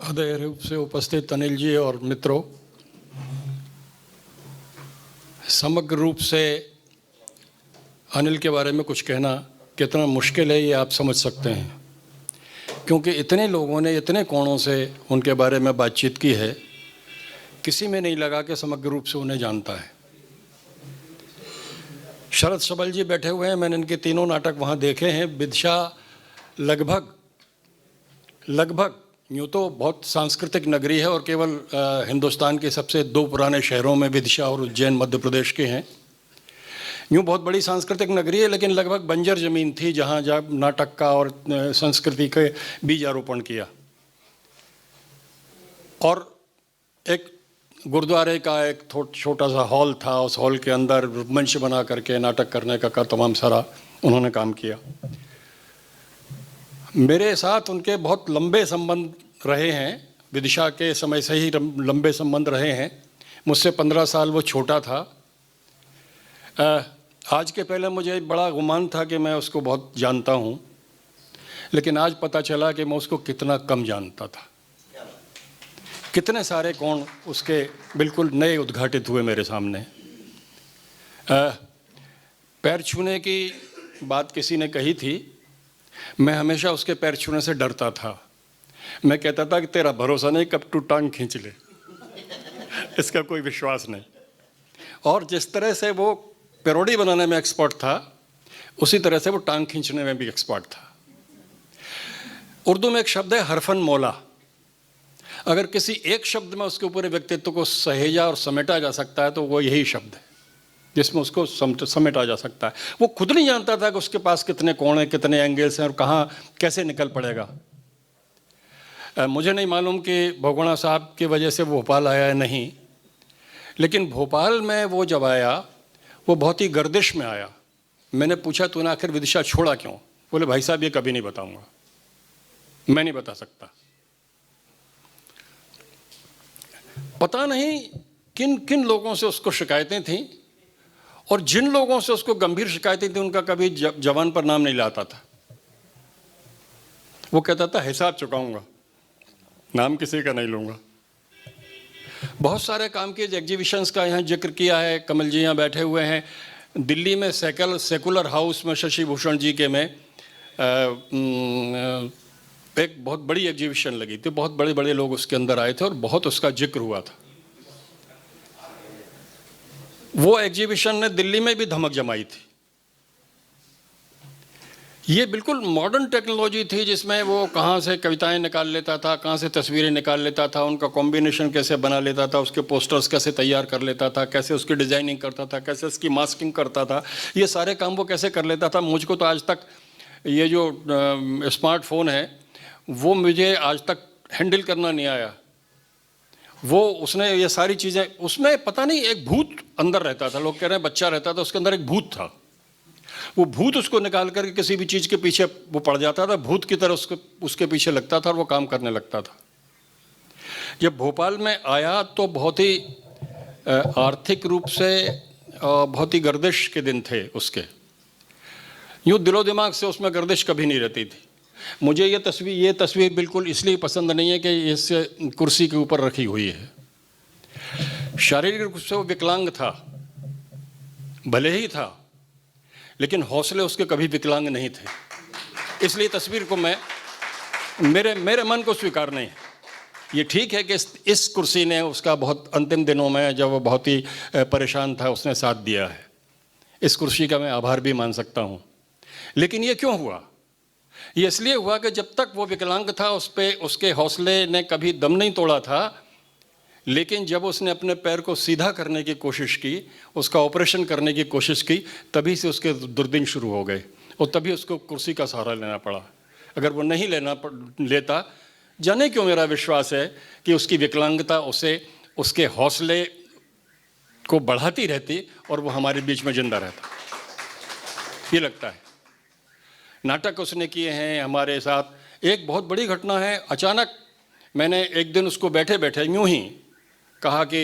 आदरणीय रूप से उपस्थित अनिल जी और मित्रों, समग्र रूप से अनिल के बारे में कुछ कहना कितना मुश्किल है ये आप समझ सकते हैं, क्योंकि इतने लोगों ने इतने कोणों से उनके बारे में बातचीत की है, किसी में नहीं लगा कि समग्र रूप से उन्हें जानता है। शरद सबल जी बैठे हुए हैं, मैंने इनके तीनों नाटक वहाँ देखे हैं। विदिशा लगभग यूँ तो बहुत सांस्कृतिक नगरी है और केवल हिंदुस्तान के सबसे दो पुराने शहरों में विदिशा और उज्जैन मध्य प्रदेश के हैं। यूँ बहुत बड़ी सांस्कृतिक नगरी है, लेकिन लगभग बंजर ज़मीन थी जहाँ जब नाटक का और संस्कृति के बीजारोपण किया। और एक गुरुद्वारे का एक छोटा सा हॉल था, उस हॉल के अंदर मंच बना करके नाटक करने का तमाम सारा उन्होंने काम किया। मेरे साथ उनके बहुत लंबे संबंध रहे हैं, विदिशा के समय से ही लंबे संबंध रहे हैं। मुझसे 15 साल वो छोटा था। आज के पहले मुझे बड़ा गुमान था कि मैं उसको बहुत जानता हूँ, लेकिन आज पता चला कि मैं उसको कितना कम जानता था। कितने सारे कोण उसके बिल्कुल नए उद्घाटित हुए मेरे सामने। पैर छूने की बात किसी ने कही थी। मैं हमेशा उसके पैर छूने से डरता था। मैं कहता था कि तेरा भरोसा नहीं, कब तू टांग खींच ले। इसका कोई विश्वास नहीं। और जिस तरह से वो पेरोडी बनाने में एक्सपर्ट था, उसी तरह से वो टांग खींचने में भी एक्सपर्ट था। उर्दू में एक शब्द है हरफन मौला। अगर किसी एक शब्द में उसके पूरे व्यक्तित्व को सहेजा और समेटा जा सकता है तो वो यही शब्द है जिसमें उसको समेटा जा सकता है। वो खुद नहीं जानता था कि उसके पास कितने कोण हैं, कितने एंगल्स हैं और कहाँ कैसे निकल पड़ेगा। मुझे नहीं मालूम कि भगोड़ा साहब की वजह से वो भोपाल आया है नहीं, लेकिन भोपाल में वो जब आया वो बहुत ही गर्दिश में आया। मैंने पूछा तूने आखिर विदिशा छोड़ा क्यों? बोले भाई साहब ये कभी नहीं बताऊंगा, मैं नहीं बता सकता। पता नहीं किन किन लोगों से उसको शिकायतें थीं, और जिन लोगों से उसको गंभीर शिकायतें थी उनका कभी जवान पर नाम नहीं लाता था। वो कहता था हिसाब चुकाऊंगा, नाम किसी का नहीं लूंगा। बहुत सारे काम के एग्जीबिशंस का यहाँ जिक्र किया है। कमल जी यहाँ बैठे हुए हैं। दिल्ली में सेकुलर हाउस में शशि भूषण जी के में एक बहुत बड़ी एग्जीबिशन लगी थी। बहुत बड़े बड़े लोग उसके अंदर आए थे और बहुत उसका जिक्र हुआ था। वो एग्जीबिशन ने दिल्ली में भी धमक जमाई थी। ये बिल्कुल मॉडर्न टेक्नोलॉजी थी जिसमें वो कहाँ से कविताएं निकाल लेता था, कहाँ से तस्वीरें निकाल लेता था, उनका कॉम्बिनेशन कैसे बना लेता था, उसके पोस्टर्स कैसे तैयार कर लेता था, कैसे उसकी डिज़ाइनिंग करता था, कैसे उसकी मास्किंग करता था। ये सारे काम वो कैसे कर लेता था। मुझको तो आज तक ये जो स्मार्टफोन है वो मुझे आज तक हैंडल करना नहीं आया। वो उसने ये सारी चीज़ें, उसमें पता नहीं एक भूत अंदर रहता था। लोग कह रहे हैं बच्चा रहता था, उसके अंदर एक भूत था। वो भूत उसको निकाल करके किसी भी चीज़ के पीछे वो पड़ जाता था, भूत की तरह उसके पीछे लगता था और वो काम करने लगता था। जब भोपाल में आया तो बहुत ही आर्थिक रूप से बहुत ही गर्दिश के दिन थे उसके। यूँ दिलो दिमाग से उसमें गर्दिश कभी नहीं रहती थी। मुझे ये तस्वीर बिल्कुल इसलिए पसंद नहीं है कि इस कुर्सी के ऊपर रखी हुई है। शारीरिक रूप से वो विकलांग था, भले ही था, लेकिन हौसले उसके कभी विकलांग नहीं थे। इसलिए तस्वीर को मेरे मन को स्वीकार नहीं है। ये ठीक है कि इस कुर्सी ने उसका बहुत अंतिम दिनों में जब वो बहुत ही परेशान था उसने साथ दिया है। इस कुर्सी का मैं आभार भी मान सकता हूँ। लेकिन ये क्यों हुआ? ये इसलिए हुआ कि जब तक वो विकलांग था उस पे उसके हौसले ने कभी दम नहीं तोड़ा था। लेकिन जब उसने अपने पैर को सीधा करने की कोशिश की, उसका ऑपरेशन करने की कोशिश की, तभी से उसके दुर्दिन शुरू हो गए और तभी उसको कुर्सी का सहारा लेना पड़ा। अगर वो नहीं लेता, जाने क्यों मेरा विश्वास है कि उसकी विकलांगता उसे उसके हौसले को बढ़ाती रहती और वो हमारे बीच में जिंदा रहता। ये लगता है। नाटक उसने किए हैं हमारे साथ। एक बहुत बड़ी घटना है, अचानक मैंने एक दिन उसको बैठे बैठे यूँ ही कहा कि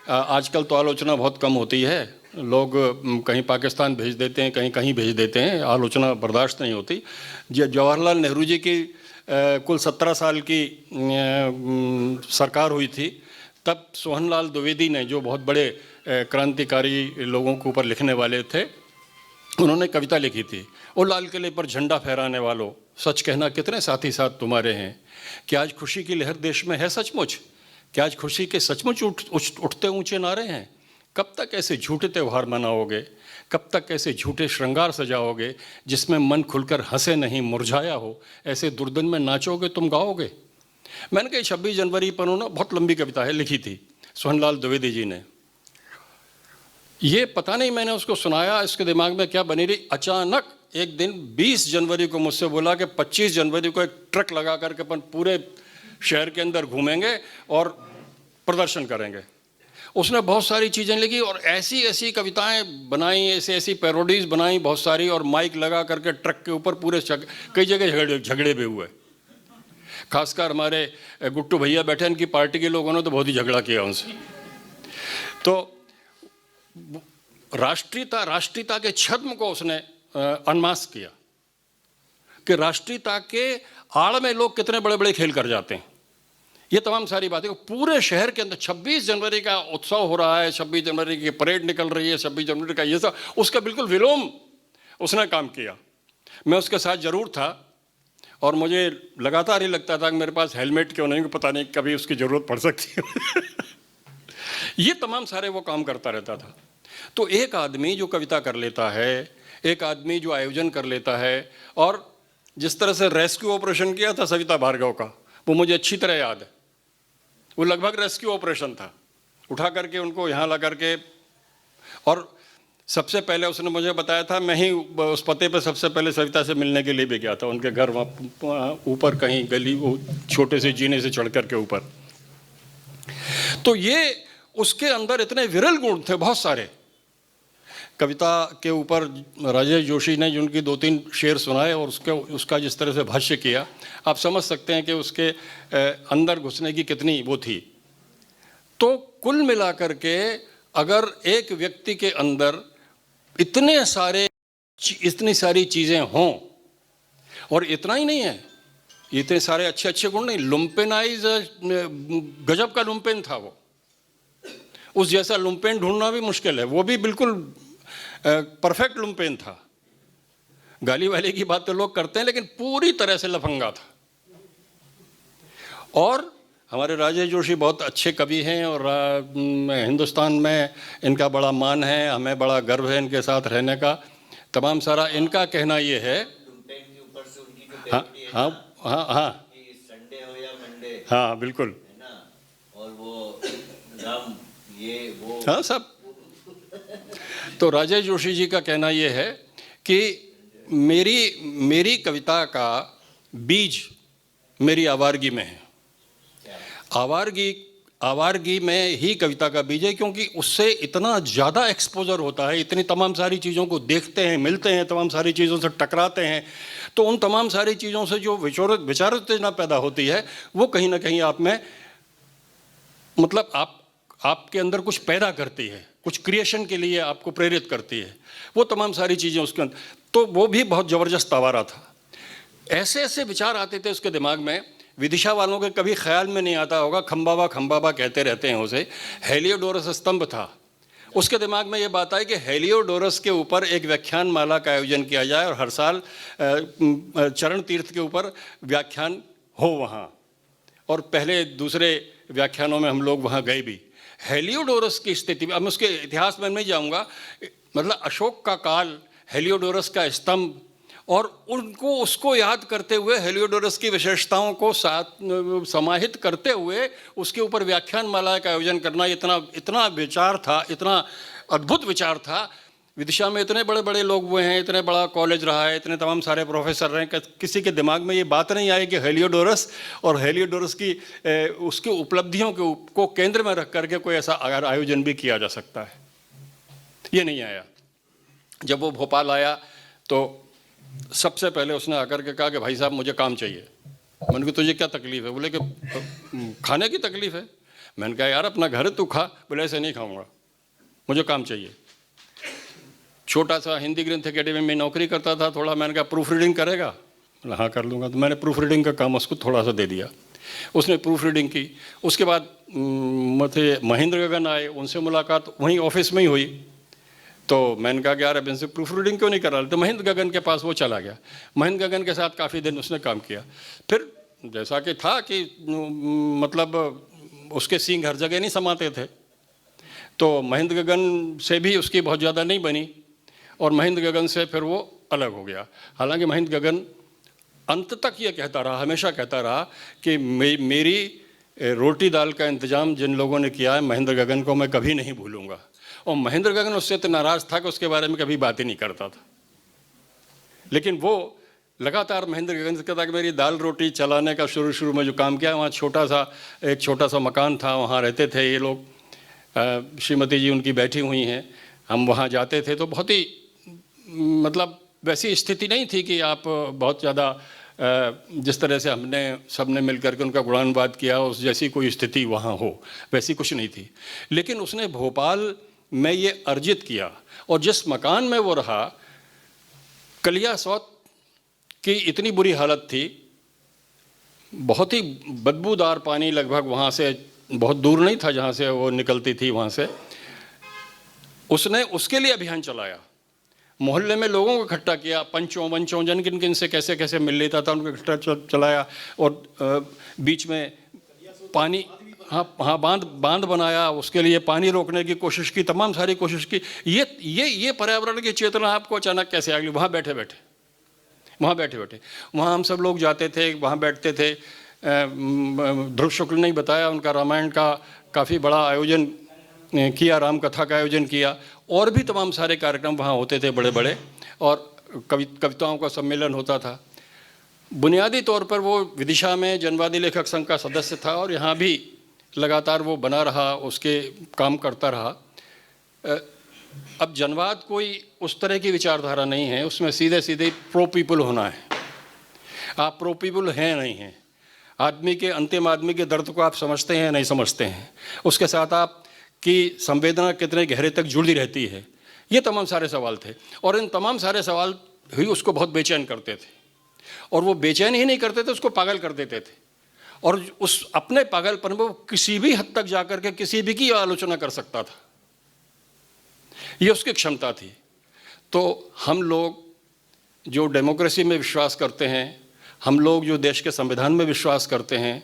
आजकल तो आलोचना बहुत कम होती है, लोग कहीं पाकिस्तान भेज देते हैं, कहीं कहीं भेज देते हैं, आलोचना बर्दाश्त नहीं होती। जवाहरलाल नेहरू जी की कुल 17 साल की सरकार हुई थी, तब सोहनलाल द्विवेदी ने, जो बहुत बड़े क्रांतिकारी लोगों के ऊपर लिखने वाले थे, उन्होंने कविता लिखी थी, ओ लाल किले पर झंडा फहराने वालों, सच कहना कितने साथी साथ तुम्हारे हैं। क्या आज खुशी की लहर देश में है सचमुच? क्या आज खुशी के सचमुच उठते ऊंचे नारे हैं? कब तक ऐसे झूठे त्यौहार मनाओगे? कब तक ऐसे झूठे श्रृंगार सजाओगे जिसमें मन खुलकर हंसे नहीं मुरझाया हो? ऐसे दुर्दिन में नाचोगे तुम गाओगे? मैंने कहा 26 जनवरी पर उन्होंने बहुत लंबी कविता है लिखी थी सोहनलाल द्विवेदी जी ने। ये पता नहीं मैंने उसको सुनाया, इसके दिमाग में क्या बनी रही, अचानक एक दिन 20 जनवरी को मुझसे बोला कि 25 जनवरी को एक ट्रक लगा करके अपन पूरे शहर के अंदर घूमेंगे और प्रदर्शन करेंगे। उसने बहुत सारी चीज़ें लिखी और ऐसी ऐसी कविताएं बनाई, ऐसी ऐसी पैरोडीज बनाई बहुत सारी, और माइक लगा करके ट्रक के ऊपर पूरे कई जगह झगड़े भी हुए। खासकर हमारे गुट्टू भैया बैठे, इनकी पार्टी के लोगों ने तो बहुत ही झगड़ा किया उनसे। तो राष्ट्रीयता के छद्म को उसने अनमास्क किया कि राष्ट्रीयता के आड़ में लोग कितने बड़े बड़े खेल कर जाते हैं। ये तमाम सारी बातें पूरे शहर के अंदर 26 जनवरी का उत्सव हो रहा है, 26 जनवरी की परेड निकल रही है, 26 जनवरी का ये सब, उसका बिल्कुल विलोम उसने काम किया। मैं उसके साथ जरूर था और मुझे लगातार ही लगता था कि मेरे पास हेलमेट क्यों नहीं, पता नहीं कभी उसकी ज़रूरत पड़ सकती है। ये तमाम सारे वो काम करता रहता था। तो एक आदमी जो कविता कर लेता है, एक आदमी जो आयोजन कर लेता है, और जिस तरह से रेस्क्यू ऑपरेशन किया था सविता भार्गव का, वो मुझे अच्छी तरह याद है। वो लगभग रेस्क्यू ऑपरेशन था, उठा करके उनको यहाँ ला करके, और सबसे पहले उसने मुझे बताया था, मैं ही उस पते पे सबसे पहले सविता से मिलने के लिए भी गया था उनके घर, वहाँ ऊपर कहीं गली, वो छोटे से जीने से चढ़ करके ऊपर। तो ये उसके अंदर इतने विरल गुण थे बहुत सारे। कविता के ऊपर राजेश जोशी ने जो उनकी 2-3 शेर सुनाए और उसका जिस तरह से भाष्य किया, आप समझ सकते हैं कि उसके अंदर घुसने की कितनी वो थी। तो कुल मिलाकर के अगर एक व्यक्ति के अंदर इतनी सारी चीज़ें हों, और इतना ही नहीं है, इतने सारे अच्छे अच्छे गुण नहीं, लुम्पेनाइज गजब का लुम्पेन था वो। उस जैसा लुम्पेन ढूंढना भी मुश्किल है, वो भी बिल्कुल परफेक्ट लुम्पेन था। गाली वाली की बात तो लोग करते हैं, लेकिन पूरी तरह से लफंगा था। और हमारे राजेश जोशी बहुत अच्छे कवि हैं और हिंदुस्तान में इनका बड़ा मान है, हमें बड़ा गर्व है इनके साथ रहने का। तमाम सारा इनका कहना ये है, हाँ हाँ हाँ हाँ, संडे हो या मंडे, हाँ बिल्कुल है ना, और वो राम ये वो, हाँ सब। तो राजेश जोशी जी का कहना ये है कि मेरी कविता का बीज मेरी आवारगी में है। आवारगी में ही कविता का बीज है, क्योंकि उससे इतना ज़्यादा एक्सपोजर होता है, इतनी तमाम सारी चीज़ों को देखते हैं, मिलते हैं, तमाम सारी चीज़ों से टकराते हैं, तो उन तमाम सारी चीज़ों से जो विचार उत्तेजना पैदा होती है, वो कहीं ना कहीं आप में, मतलब आपके अंदर कुछ पैदा करती है, कुछ क्रिएशन के लिए आपको प्रेरित करती है, वो तमाम सारी चीज़ें उसके अंदर। तो वो भी बहुत ज़बरदस्त आवारा था। ऐसे ऐसे विचार आते थे उसके दिमाग में, विदिशा वालों के कभी ख्याल में नहीं आता होगा, खम्बाबा कहते रहते हैं उसे। हेलियोडोरस स्तंभ था, उसके दिमाग में ये बात आई कि हेलियोडोरस के ऊपर एक व्याख्यान माला का आयोजन किया जाए और हर साल चरण तीर्थ के ऊपर व्याख्यान हो वहाँ, और पहले दूसरे व्याख्यानों में हम लोग वहाँ गए भी। हेलियोडोरस की स्थिति, अब मैं उसके इतिहास में नहीं जाऊँगा, मतलब अशोक का काल, हेलियोडोरस का स्तंभ, और उसको याद करते हुए, हेलियोडोरस की विशेषताओं को साथ समाहित करते हुए उसके ऊपर व्याख्यान माला का आयोजन करना, इतना विचार था, इतना अद्भुत विचार था। विदिशा में इतने बड़े बड़े लोग हुए हैं, इतने बड़ा कॉलेज रहा है, इतने तमाम सारे प्रोफेसर रहे, किसी के दिमाग में ये बात नहीं आई कि हेलियोडोरस और हेलियोडोरस की उसकी उपलब्धियों को केंद्र में रख करके कोई ऐसा आयोजन भी किया जा सकता है। ये नहीं आया। जब वो भोपाल आया तो सबसे पहले उसने आकर के कहा कि भाई साहब मुझे काम चाहिए। मैंने कहा तुझे क्या तकलीफ़ है? बोले कि खाने की तकलीफ़ है। मैंने कहा यार अपना घर है तू खा। बोले ऐसे नहीं खाऊंगा, मुझे काम चाहिए। छोटा सा हिंदी ग्रंथ अकेडमी में नौकरी करता था थोड़ा। मैंने कहा प्रूफ रीडिंग करेगा? हाँ कर लूँगा। तो मैंने प्रूफ रीडिंग का काम उसको थोड़ा सा दे दिया, उसने प्रूफ रीडिंग की। उसके बाद महेंद्र गगन आए, उनसे मुलाकात वहीं ऑफिस में ही हुई। तो मैंने कहा कि यार अब इनसे प्रूफ रीडिंग क्यों नहीं करा? तो महेंद्र गगन के पास वो चला गया। महेंद्र गगन के साथ काफ़ी दिन उसने काम किया। फिर जैसा कि था कि मतलब उसके सींग हर जगह नहीं समाते थे, तो महेंद्र गगन से भी उसकी बहुत ज़्यादा नहीं बनी और महेंद्र गगन से फिर वो अलग हो गया। हालांकि महेंद्र गगन अंत तक ये कहता रहा, हमेशा कहता रहा कि मेरी रोटी दाल का इंतज़ाम जिन लोगों ने किया है, महेंद्र गगन को मैं कभी नहीं भूलूंगा। और महेंद्र गगन उससे तो नाराज़ था कि उसके बारे में कभी बात ही नहीं करता था, लेकिन वो लगातार महेंद्र गगन से कहता कि मेरी दाल रोटी चलाने का शुरू में जो काम किया, वहाँ एक छोटा सा मकान था, वहाँ रहते थे ये लोग, श्रीमती जी उनकी बैठी हुई हैं, हम वहाँ जाते थे। तो बहुत ही मतलब वैसी स्थिति नहीं थी कि आप बहुत ज़्यादा जिस तरह से हमने सबने मिलकर के उनका गुणानुवाद किया उस जैसी कोई स्थिति वहाँ हो, वैसी कुछ नहीं थी। लेकिन उसने भोपाल में ये अर्जित किया, और जिस मकान में वो रहा, कलिया सौत की इतनी बुरी हालत थी, बहुत ही बदबूदार पानी लगभग वहाँ से बहुत दूर नहीं था जहाँ से वो निकलती थी, वहाँ से उसने उसके लिए अभियान चलाया। मोहल्ले में लोगों को इकट्ठा किया, पंचों वंचों जन किन किन से कैसे कैसे मिल लेता था उनको इकट्ठा चलाया, और बीच में पानी हाँ बांध बनाया, उसके लिए पानी रोकने की कोशिश की, तमाम सारी कोशिश की। ये पर्यावरण की चेतना आपको अचानक कैसे आ गई? वहाँ बैठे बैठे वहाँ हम सब लोग जाते थे, वहाँ बैठते थे। ध्रुव शुक्ल ने बताया, उनका रामायण का काफ़ी बड़ा आयोजन किया, राम कथा का आयोजन किया, और भी तमाम सारे कार्यक्रम वहाँ होते थे बड़े बड़े, और कविताओं का सम्मेलन होता था। बुनियादी तौर पर वो विदिशा में जनवादी लेखक संघ का सदस्य था, और यहाँ भी लगातार वो बना रहा, उसके काम करता रहा। अब जनवाद कोई उस तरह की विचारधारा नहीं है, उसमें सीधे सीधे प्रो पीपल होना है। आप प्रो पीपल हैं नहीं हैं, आदमी के अंतिम आदमी के दर्द को आप समझते हैं नहीं समझते हैं, उसके साथ आप की संवेदना कितने गहरे तक जुड़ी रहती है, ये तमाम सारे सवाल थे। और इन तमाम सारे सवाल ही उसको बहुत बेचैन करते थे, और वो बेचैन ही नहीं करते थे, उसको पागल कर देते थे। और उस अपने पागलपन में वो किसी भी हद तक जाकर के किसी भी की आलोचना कर सकता था, ये उसकी क्षमता थी। तो हम लोग जो डेमोक्रेसी में विश्वास करते हैं, हम लोग जो देश के संविधान में विश्वास करते हैं,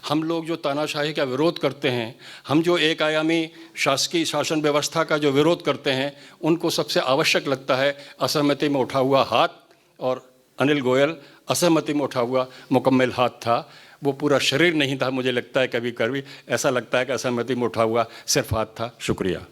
हम लोग जो तानाशाही का विरोध करते हैं, हम जो एक आयामी शासकीय शासन व्यवस्था का जो विरोध करते हैं, उनको सबसे आवश्यक लगता है असहमति में उठा हुआ हाथ। और अनिल गोयल असहमति में उठा हुआ मुकम्मल हाथ था, वो पूरा शरीर नहीं था। मुझे लगता है कभी कभी ऐसा लगता है कि असहमति में उठा हुआ सिर्फ हाथ था। शुक्रिया।